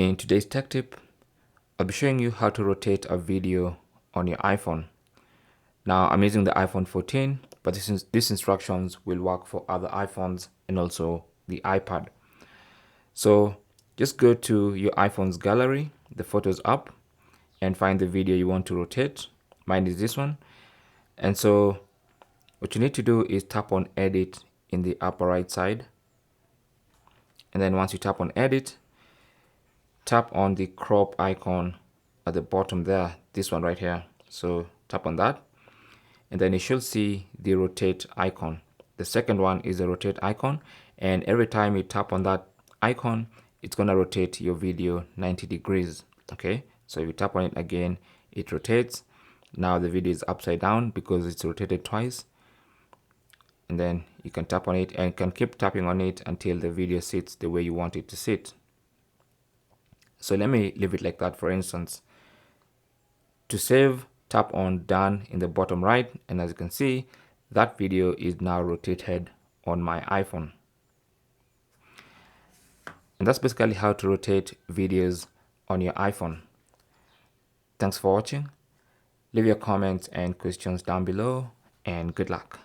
In today's tech tip, I'll be showing you how to rotate a video on your iPhone. Now I'm using the iPhone 14, but these instructions will work for other iPhones and also the iPad. So just go to your iPhone's gallery, the Photos app, and find the video you want to rotate. Mine is this one. And so what you need to do is tap on Edit in the upper right side. And then once you tap on Edit, tap on the crop icon at the bottom there, this one right here. So tap on that, and then you should see the rotate icon. The second one is the rotate icon, and every time you tap on that icon, it's gonna rotate your video 90 degrees. Okay, so if you tap on it again, it rotates. Now the video is upside down because it's rotated twice. And then you can tap on it and can keep tapping on it until the video sits the way you want it to sit. So let me leave it like that. For instance, to save, tap on done in the bottom right, and as you can see, that video is now rotated on my iPhone. And that's basically how to rotate videos on your iPhone. Thanks for watching. Leave your comments and questions down below, and good luck.